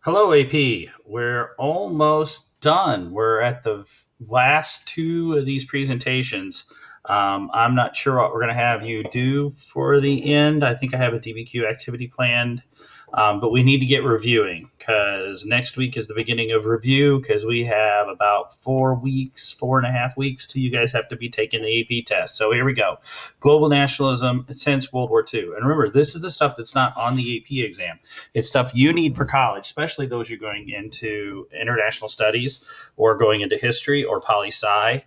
Hello, AP. We're almost done. We're at the last two of these presentations. I'm not sure what we're going to have you do for the end. I think I have a DBQ activity planned, but we need to get reviewing because next week is the beginning of review because we have about 4 weeks, 4.5 weeks till you guys have to be taking the AP test. So here we go. Global nationalism since World War II. And remember, this is the stuff that's not on the AP exam. It's stuff you need for college, especially those you're going into international studies or going into history or poli-sci.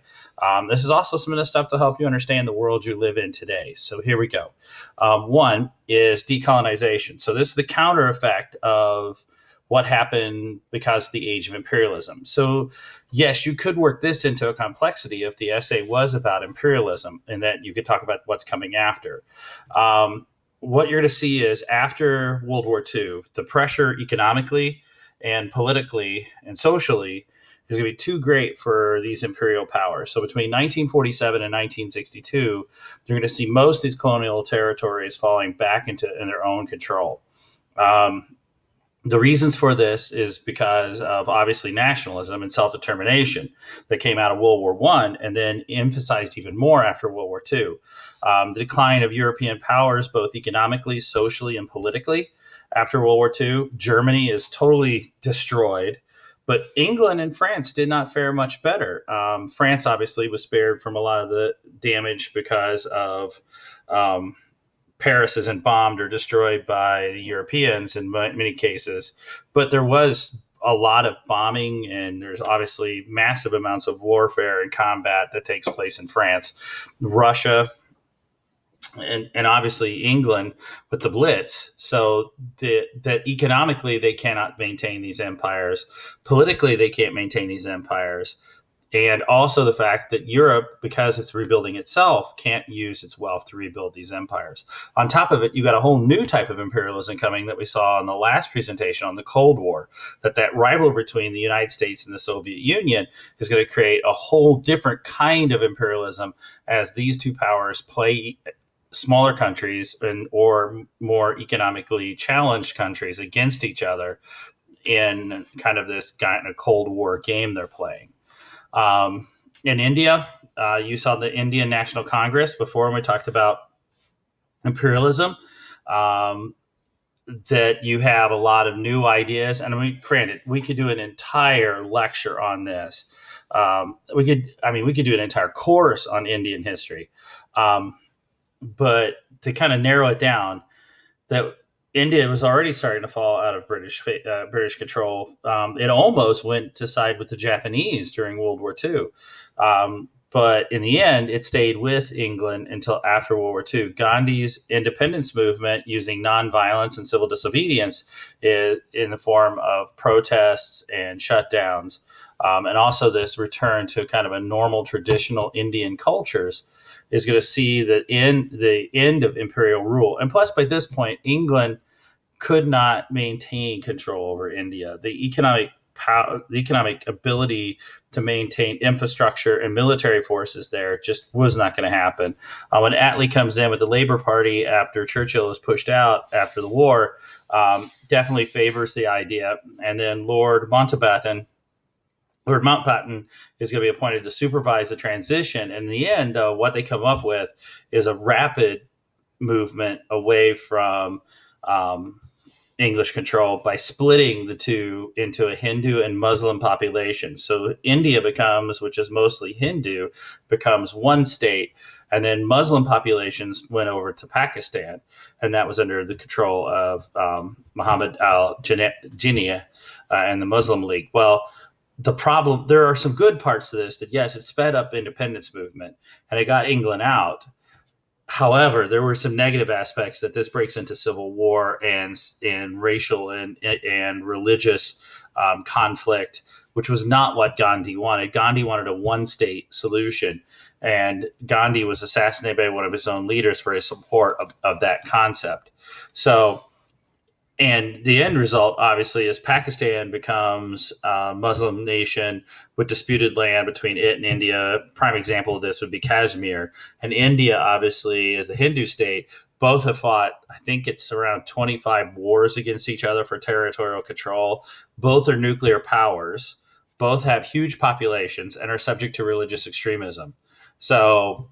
This is also some of the stuff to help you understand the world you live in today. So here we go. One is decolonization. So this is the counter effect of what happened because of the age of imperialism. So yes, you could work this into a complexity if the essay was about imperialism and that you could talk about what's coming after. What you're going to see is after World War II, the pressure economically and politically and socially is going to be too great for these imperial powers. So between 1947 and 1962, you're going to see most of these colonial territories falling back into in their own control. The reasons for this is because of obviously nationalism and self-determination that came out of World War I and then emphasized even more after World War II. The decline of European powers, both economically, socially, and politically after World War II. Germany is totally destroyed, but England and France did not fare much better. France obviously was spared from a lot of the damage because of Paris isn't bombed or destroyed by the Europeans in many cases, but there was a lot of bombing and there's obviously massive amounts of warfare and combat that takes place in France. Russia and obviously England with the Blitz. So that economically they cannot maintain these empires. Politically, they can't maintain these empires. And also the fact that Europe, because it's rebuilding itself, can't use its wealth to rebuild these empires. On top of it, you got a whole new type of imperialism coming that we saw in the last presentation on the Cold War, that rivalry between the United States and the Soviet Union is going to create a whole different kind of imperialism as these two powers play smaller countries or more economically challenged countries against each other in kind of this kind of Cold War game they're playing. In India, you saw the Indian National Congress before when we talked about imperialism, that you have a lot of new ideas. And I mean, granted, we could do an entire lecture on this. We could do an entire course on Indian history. But to kind of narrow it down, that India was already starting to fall out of British control. It almost went to side with the Japanese during World War II. But in the end, it stayed with England until after World War II. Gandhi's independence movement using nonviolence and civil disobedience in the form of protests and shutdowns, and also this return to kind of a normal traditional Indian cultures is going to see that in the end of imperial rule. And plus, by this point, England could not maintain control over India. The economic ability to maintain infrastructure and military forces there just was not going to happen. When Attlee comes in with the Labour Party after Churchill is pushed out after the war, definitely favors the idea. And then Lord Mountbatten is going to be appointed to supervise the transition. And in the end, what they come up with is a rapid movement away from English control by splitting the two into a Hindu and Muslim population. So India becomes, which is mostly Hindu, becomes one state. And then Muslim populations went over to Pakistan. And that was under the control of Muhammad al-Jinnah and the Muslim League. Well, the problem, there are some good parts to this that, yes, it sped up independence movement and it got England out. However, there were some negative aspects that this breaks into civil war and racial and religious conflict, which was not what Gandhi wanted. Gandhi wanted a one-state solution, and Gandhi was assassinated by one of his own leaders for his support of that concept. So And the end result, obviously, is Pakistan becomes a Muslim nation with disputed land between it and India. Prime example of this would be Kashmir. And India, obviously, is the Hindu state. Both have fought, I think it's around 25 wars against each other for territorial control. Both are nuclear powers. Both have huge populations and are subject to religious extremism. So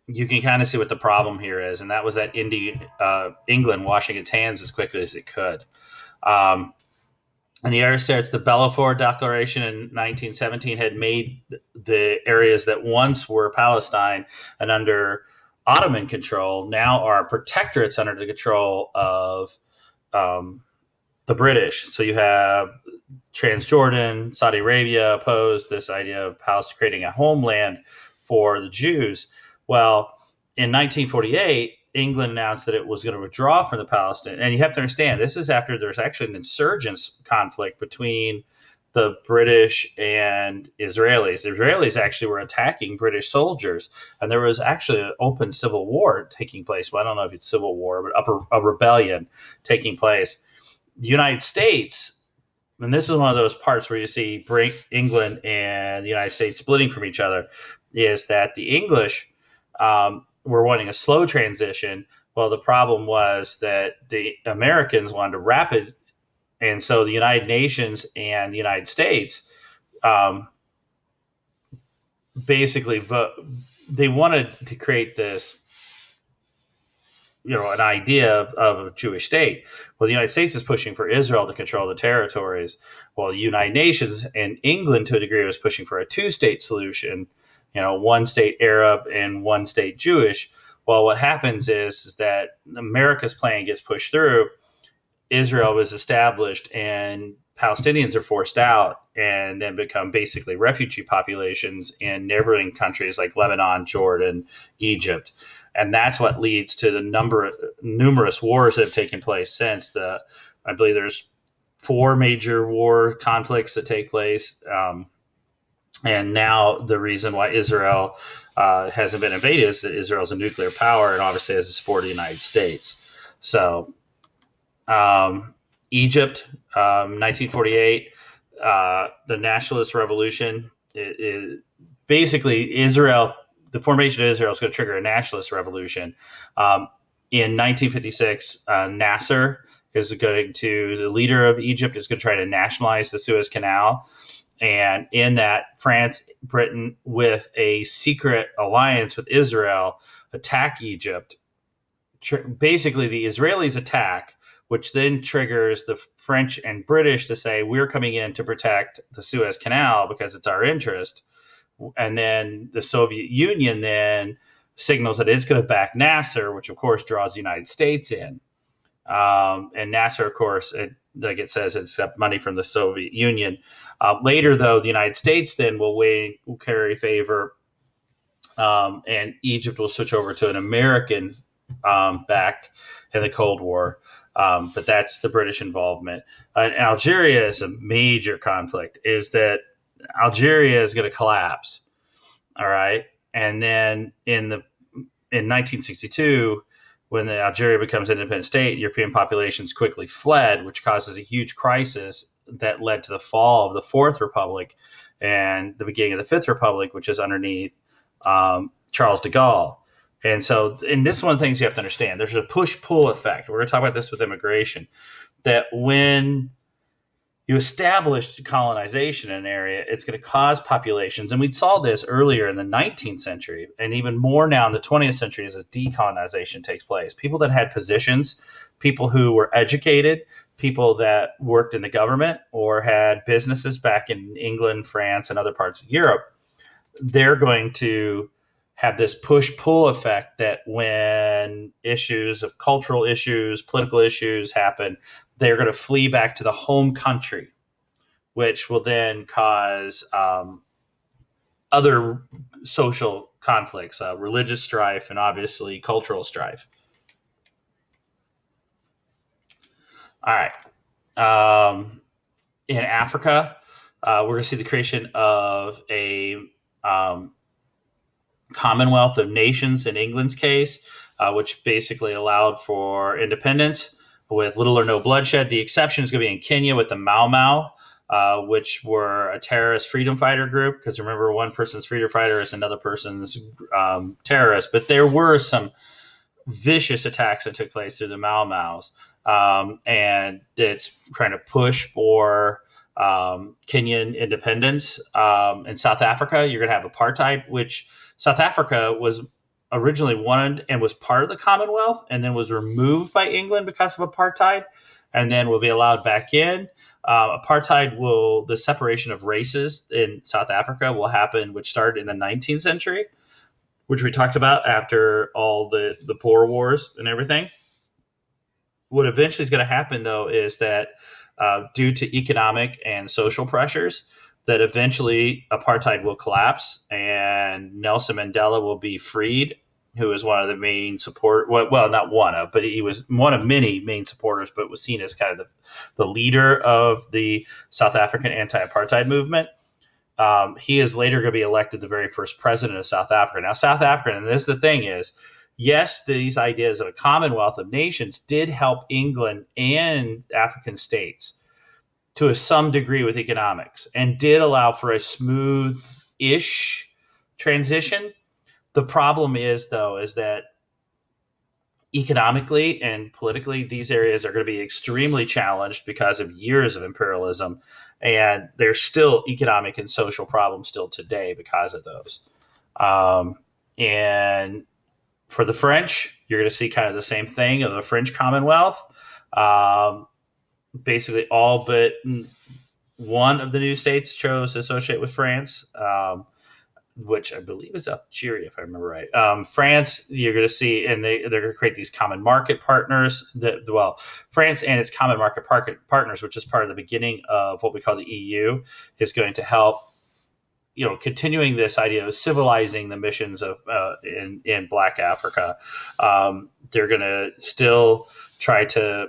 you can kind of see what the problem here is, and that was that England washing its hands as quickly as it could. Um, and the area starts. The Balfour Declaration in 1917 had made the areas that once were Palestine and under Ottoman control now are protectorates under the control of um, the British. So you have Transjordan, Saudi Arabia opposed this idea of Palestine creating a homeland for the Jews. Well, in 1948, England announced that it was going to withdraw from the Palestine. And you have to understand, this is after there's actually an insurgents conflict between the British and Israelis. The Israelis actually were attacking British soldiers, and there was actually an open civil war taking place. Well, I don't know if it's civil war, but a rebellion taking place. The United States, and this is one of those parts where you see England and the United States splitting from each other, is that the English were wanting a slow transition. Well, the problem was that the Americans wanted a rapid, and so the United Nations and the United States basically they wanted to create this, an idea of a Jewish state. Well, the United States is pushing for Israel to control the territories. Well, the United Nations and England, to a degree, was pushing for a two-state solution, one state Arab and one state Jewish. Well, what happens is that America's plan gets pushed through. Israel was established, and Palestinians are forced out and then become basically refugee populations in neighboring countries like Lebanon, Jordan, Egypt. And that's what leads to the numerous wars that have taken place since. I believe there's 4 major war conflicts that take place. And now the reason why Israel hasn't been invaded is that Israel is a nuclear power and obviously has the support of the United States. So Egypt, 1948, the nationalist revolution, basically Israel. The formation of Israel is going to trigger a nationalist revolution. In 1956, Nasser is going to, the leader of Egypt is going to try to nationalize the Suez Canal. And in that, France, Britain, with a secret alliance with Israel, attack Egypt. Basically, the Israelis attack, which then triggers the French and British to say, we're coming in to protect the Suez Canal because it's our interest. And then the Soviet Union then signals that it's going to back Nasser, which of course draws the United States in. And Nasser, of course, like it says, accept money from the Soviet Union. Later, though, the United States then will carry favor, and Egypt will switch over to an American backed in the Cold War. But that's the British involvement. And Algeria is a major conflict, is that Algeria is going to collapse. All right. And then in 1962, when Algeria becomes an independent state, European populations quickly fled, which causes a huge crisis that led to the fall of the Fourth Republic and the beginning of the Fifth Republic, which is underneath Charles de Gaulle. And this is one of the things you have to understand. There's a push-pull effect. We're going to talk about this with immigration, that when you establish colonization in an area, it's going to cause populations. And we saw this earlier in the 19th century, and even more now in the 20th century as decolonization takes place. People that had positions, people who were educated, people that worked in the government or had businesses back in England, France, and other parts of Europe, they're going to have this push-pull effect that when issues of cultural issues, political issues happen, they're going to flee back to the home country, which will then cause other social conflicts, religious strife, and obviously cultural strife. All right. In Africa, we're going to see the creation of a Commonwealth of Nations in England's case, which basically allowed for independence. with little or no bloodshed. The exception is going to be in Kenya with the Mau Mau, which were a terrorist freedom fighter group. Because remember, one person's freedom fighter is another person's terrorist. But there were some vicious attacks that took place through the Mau Maus, and it's trying to push for Kenyan independence. In South Africa, you're going to have apartheid, which South Africa was originally wanted and was part of the Commonwealth, and then was removed by England because of apartheid, and then will be allowed back in. The separation of races in South Africa will happen, which started in the 19th century, which we talked about after all the Boer Wars and everything. What eventually is going to happen, though, is that due to economic and social pressures, that eventually apartheid will collapse and Nelson Mandela will be freed, who is one of the main not one of, but he was one of many main supporters, but was seen as kind of the leader of the South African anti-apartheid movement. He is later going to be elected the very first president of South Africa. Now, South Africa, and this is the thing is, yes, these ideas of a commonwealth of nations did help England and African states to some degree with economics and did allow for a smooth-ish transition. The problem is, though, is that economically and politically, these areas are going to be extremely challenged because of years of imperialism, and there's still economic and social problems still today because of those. And for the French, you're going to see kind of the same thing of the French Commonwealth. Basically, all but one of the new states chose to associate with France, which I believe is Algeria, if I remember right. France, you're going to see, and they're going to create these common market partners. France and its common market partners, which is part of the beginning of what we call the EU, is going to help, continuing this idea of civilizing the missions of in Black Africa. They're going to still try to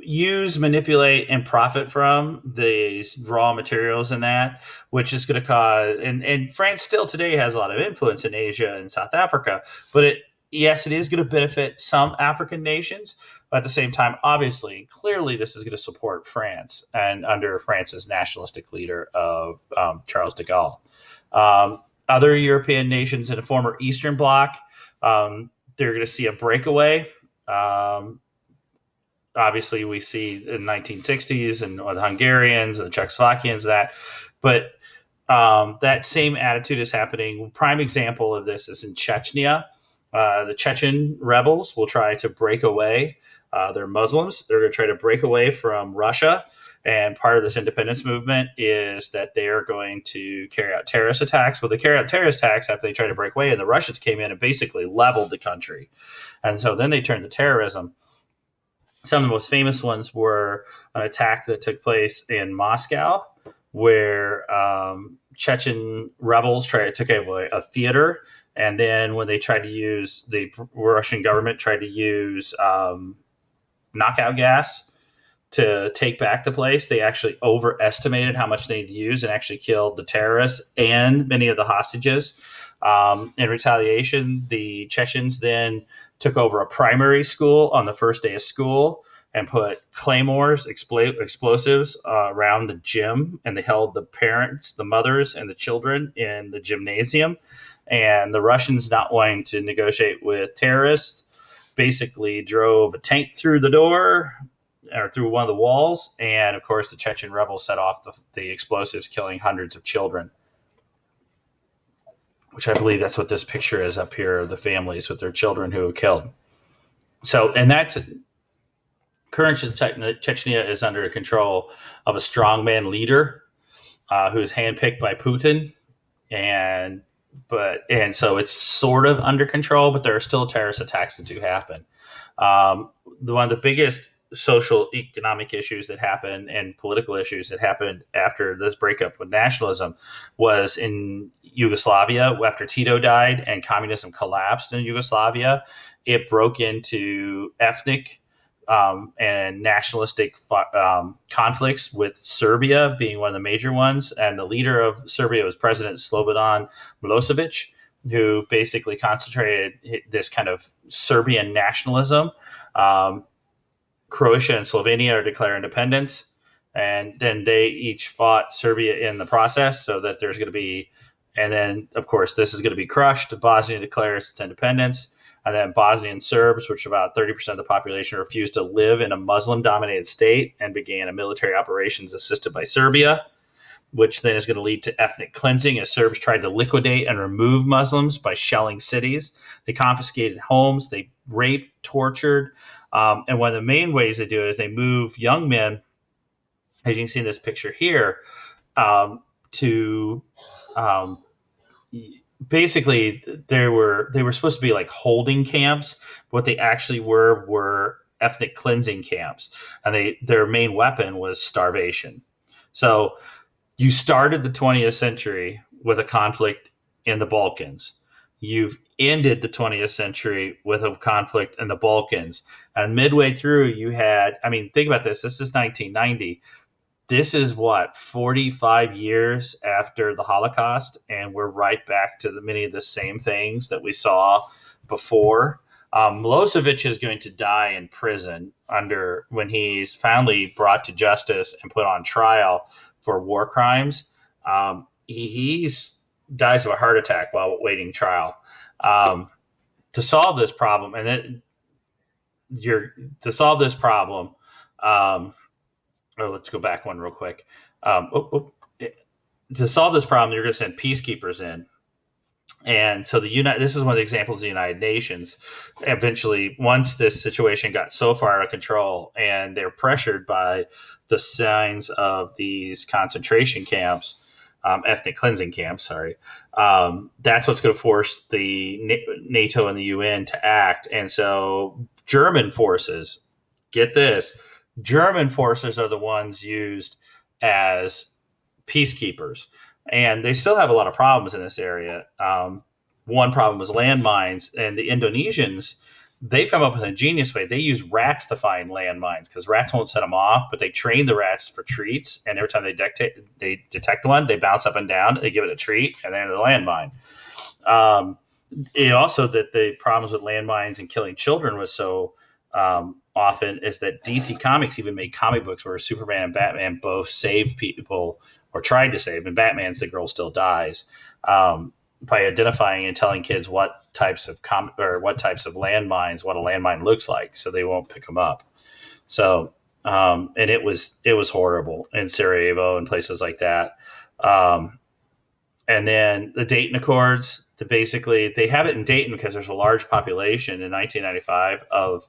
use, manipulate, and profit from these raw materials and that, which is going to cause, and France still today has a lot of influence in Asia and South Africa, but it is going to benefit some African nations, but at the same time, obviously, clearly this is going to support France and under France's nationalistic leader of Charles de Gaulle. Other European nations in the former Eastern Bloc, they're going to see a breakaway. Obviously, we see in the 1960s and the Hungarians and the Czechoslovakians but that same attitude is happening. Prime example of this is in Chechnya. The Chechen rebels will try to break away. They're Muslims. They're going to try to break away from Russia. And part of this independence movement is that they are going to carry out terrorist attacks. Well, they carry out terrorist attacks after they try to break away, and the Russians came in and basically leveled the country. And so then they turned to terrorism. Some of the most famous ones were an attack that took place in Moscow, where Chechen rebels took over a theater, and then when they tried to use, the Russian government tried to use knockout gas to take back the place. They actually overestimated how much they needed to use and actually killed the terrorists and many of the hostages. In retaliation, the Chechens then took over a primary school on the first day of school and put claymores, explosives around the gym, and they held the parents, the mothers, and the children in the gymnasium. And the Russians, not wanting to negotiate with terrorists, basically drove a tank through the door or through one of the walls, and of course the Chechen rebels set off the explosives, killing hundreds of children. Which I believe that's what this picture is up here of the families with their children who were killed. So, and that's current Chechnya is under control of a strongman leader who is handpicked by Putin, and so it's sort of under control, but there are still terrorist attacks that do happen. One of the biggest social economic issues that happened and political issues that happened after this breakup with nationalism was in Yugoslavia. After Tito died and communism collapsed in Yugoslavia, it broke into ethnic and nationalistic conflicts, with Serbia being one of the major ones. And the leader of Serbia was President Slobodan Milosevic, who basically concentrated this kind of Serbian nationalism. Um, Croatia and Slovenia are declaring independence, and then they each fought Serbia in the process, so that there's going to be, and then of course this is going to be crushed. Bosnia declares its independence, and then Bosnian Serbs, which are about 30% of the population, refused to live in a Muslim-dominated state and began a military operations assisted by Serbia, which then is going to lead to ethnic cleansing as Serbs tried to liquidate and remove Muslims by shelling cities. They confiscated homes, they raped, tortured, and one of the main ways they do it is they move young men, as you can see in this picture here, to um, basically they were supposed to be like holding camps. What they actually were ethnic cleansing camps, and their main weapon was starvation. So you started the 20th century with a conflict in the Balkans. You've ended the 20th century with a conflict in the Balkans. And midway through, you had, I mean, think about this. This is 1990. This is what, 45 years after the Holocaust, and we're right back to many of the same things that we saw before. Milosevic is going to die in prison when he's finally brought to justice and put on trial for war crimes. He dies of a heart attack while waiting trial. To solve this problem, let's go back one real quick. To solve this problem, you're going to send peacekeepers in. And so this is one of the examples of the United Nations. Eventually, once this situation got so far out of control and they're pressured by the signs of these concentration camps, ethnic cleansing camps, that's what's going to force the NATO and the UN to act. And so German forces, get this, German forces are the ones used as peacekeepers. And they still have a lot of problems in this area. One problem was landmines, and the Indonesians, they've come up with an ingenious way. They use rats to find landmines because rats won't set them off, but they train the rats for treats, and every time they detect one, they bounce up and down, they give it a treat, and then the landmine. Also, that the problems with landmines and killing children was so often is that DC Comics even made comic books where Superman and Batman both saved people or tried to save, and Batman's the girl still dies, by identifying and telling kids what types of landmines, what a landmine looks like, so they won't pick them up. So, and it was horrible in Sarajevo and places like that. And then the Dayton Accords, they have it in Dayton because there's a large population in 1995 of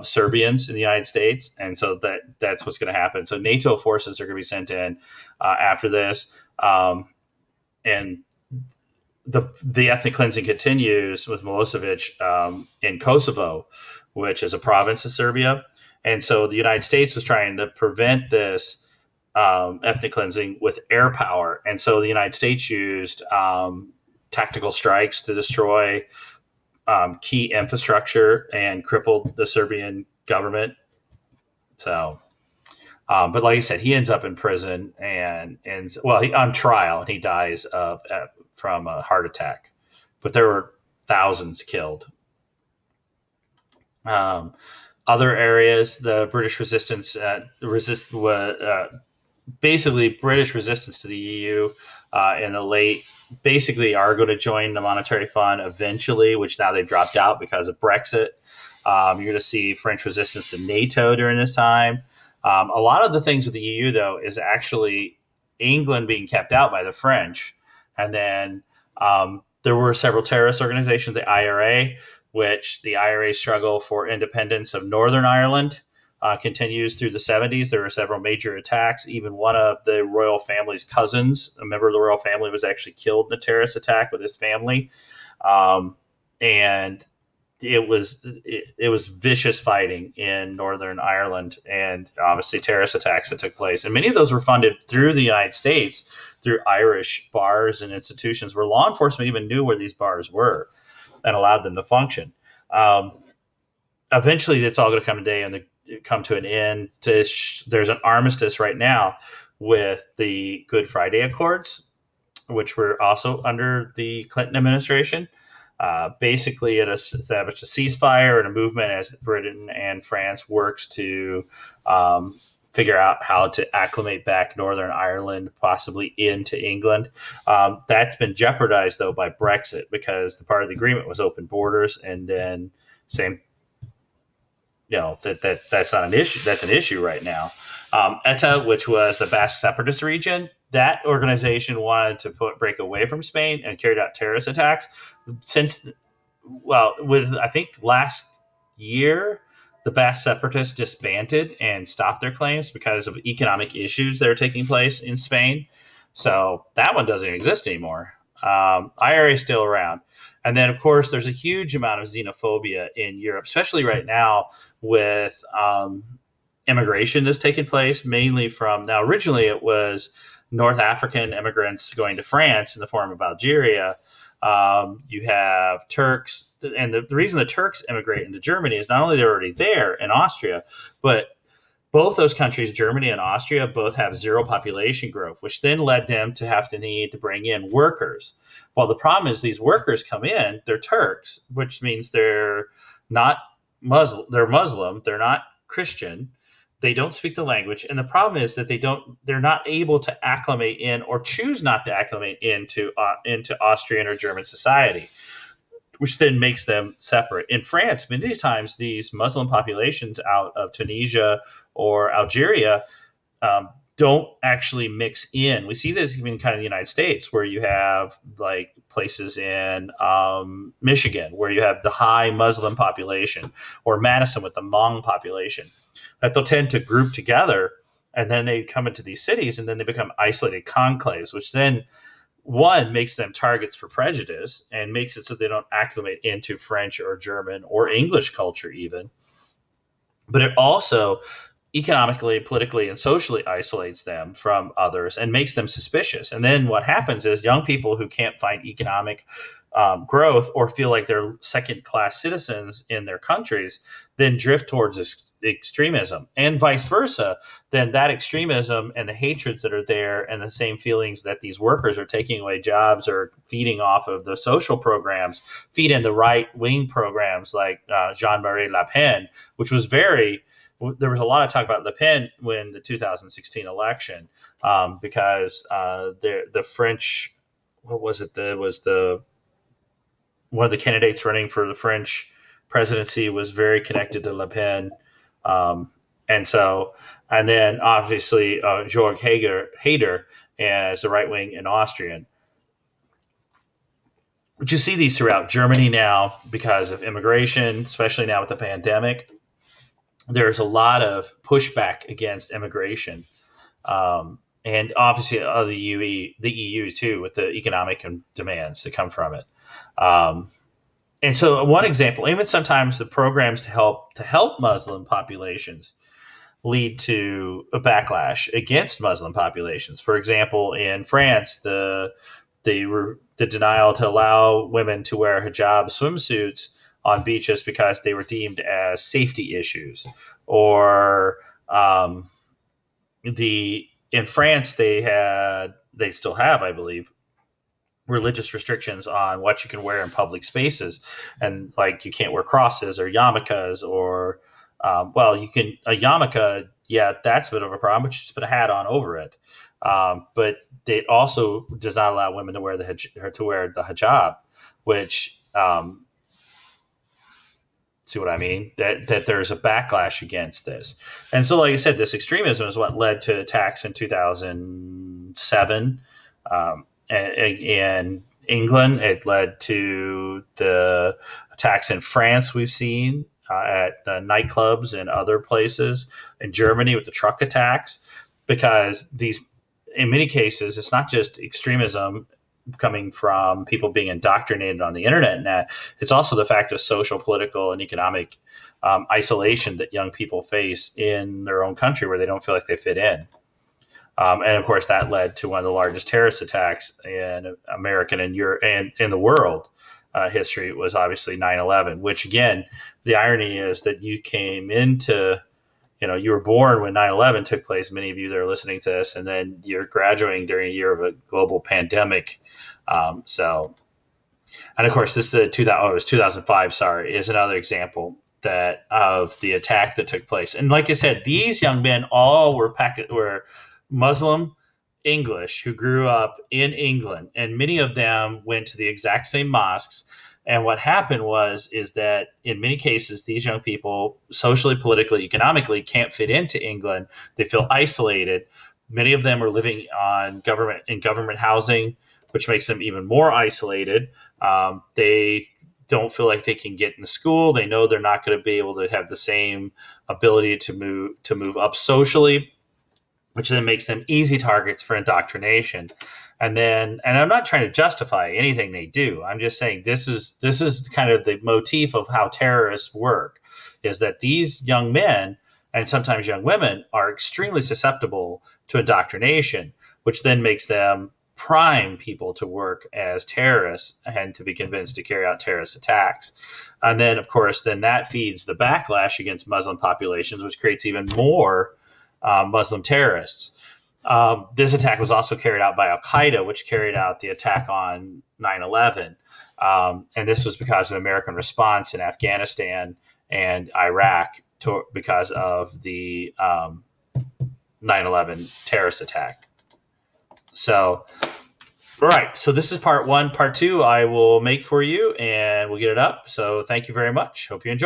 Serbians in the United States, and so that's what's going to happen. So NATO forces are going to be sent in after this, and the ethnic cleansing continues with Milosevic in Kosovo, which is a province of Serbia, and so the United States was trying to prevent this ethnic cleansing with air power, and so the United States used tactical strikes to destroy key infrastructure and crippled the Serbian government. So, but like I said, he ends up in prison and on trial, and he dies from a heart attack. But there were thousands killed. Other areas, the British resistance, basically British resistance to the EU in the late, basically are going to join the monetary fund eventually, which now they've dropped out because of Brexit. You're going to see French resistance to NATO during this time. A lot of the things with the EU, though, is actually England being kept out by the French. And then there were several terrorist organizations, the IRA, which the IRA struggle for independence of Northern Ireland continues through the 70s. There were several major attacks. Even one of the royal family's cousins, a member of the royal family, was actually killed in a terrorist attack with his family. And it was vicious fighting in Northern Ireland, and obviously terrorist attacks that took place. And many of those were funded through the United States, through Irish bars and institutions where law enforcement even knew where these bars were and allowed them to function. Eventually, it's all going to come to an end. There's an armistice right now with the Good Friday Accords, which were also under the Clinton administration. Basically, it established a ceasefire and a movement as Britain and France works to figure out how to acclimate back Northern Ireland, possibly into England. That's been jeopardized, though, by Brexit, because the part of the agreement was open borders, and then same, that's not an issue. That's an issue right now. ETA, which was the Basque separatist region, that organization wanted to break away from Spain and carried out terrorist attacks. With I think last year, the Basque separatists disbanded and stopped their claims because of economic issues that are taking place in Spain. So that one doesn't exist anymore. IRA is still around. And then, of course, there's a huge amount of xenophobia in Europe, especially right now with immigration that's taken place, mainly from, now originally it was North African immigrants going to France in the form of Algeria. You have Turks, and the reason the Turks immigrate into Germany is not only they're already there in Austria, but both those countries, Germany and Austria, both have zero population growth, which then led them to need to bring in workers. Well, the problem is these workers come in, they're Turks, which means they're not Muslim, they're Muslim, they're not Christian, they don't speak the language, and the problem is that they're not able to acclimate in, or choose not to acclimate into Austrian or German society, which then makes them separate. In France, many times these Muslim populations out of Tunisia or Algeria don't actually mix in. We see this even kind of in the United States, where you have like places in Michigan where you have the high Muslim population, or Madison with the Hmong population, that they'll tend to group together, and then they come into these cities, and then they become isolated conclaves, which then one makes them targets for prejudice and makes it so they don't acclimate into French or German or English culture even. But it also economically, politically, and socially isolates them from others and makes them suspicious. And then what happens is young people who can't find economic growth, or feel like they're second-class citizens in their countries, then drift towards extremism, and vice versa. Then that extremism and the hatreds that are there, and the same feelings that these workers are taking away jobs or feeding off of the social programs, feed into right-wing programs like Jean-Marie Le Pen, which was there was a lot of talk about Le Pen when the 2016 election, because the French, what was it? One of the candidates running for the French presidency was very connected to Le Pen. And then obviously Georg Hader as the right wing and Austrian. But you see these throughout Germany now because of immigration, especially now with the pandemic. There's a lot of pushback against immigration. And obviously the EU too, with the economic demands that come from it. And so one example, even sometimes the programs to help Muslim populations lead to a backlash against Muslim populations. For example, in France, the denial to allow women to wear hijab swimsuits on beaches because they were deemed as safety issues. Or in France, they still have, I believe, religious restrictions on what you can wear in public spaces, and like you can't wear crosses or yarmulkes, or you can a yarmulke, yeah, that's a bit of a problem, but you just put a hat on over it. But it also does not allow women to wear the hijab, which see what I mean? That there's a backlash against this, and so like I said, this extremism is what led to attacks in 2007. In England, it led to the attacks in France we've seen at nightclubs and other places. In Germany with the truck attacks, because in many cases, it's not just extremism coming from people being indoctrinated on the internet, and that it's also the fact of social, political, and economic isolation that young people face in their own country, where they don't feel like they fit in. And of course, that led to one of the largest terrorist attacks in American and Europe and in the world history. Was obviously 9/11, which again, the irony is that you came into you were born when 9/11 took place. Many of you that are listening to this, and then you're graduating during a year of a global pandemic. So, and of course, this the 2000, oh, it was 2005. Sorry, is another example that of the attack that took place. And like I said, these young men all were Muslim English who grew up in England, and many of them went to the exact same mosques. And what happened is that in many cases, these young people, socially, politically, economically, can't fit into England. They feel isolated. Many of them are living on government housing, which makes them even more isolated. They don't feel like they can get into school. They know they're not going to be able to have the same ability to move up socially, which then makes them easy targets for indoctrination. And I'm not trying to justify anything they do. I'm just saying this is kind of the motif of how terrorists work, is that these young men and sometimes young women are extremely susceptible to indoctrination, which then makes them prime people to work as terrorists and to be convinced to carry out terrorist attacks. And then, of course, then that feeds the backlash against Muslim populations, which creates even more Muslim terrorists. This attack was also carried out by Al Qaeda, which carried out the attack on 9/11. And this was because of American response in Afghanistan and Iraq because of the 9/11 terrorist attack. So, all right. So this is part one. Part two, I will make for you, and we'll get it up. So thank you very much. Hope you enjoy.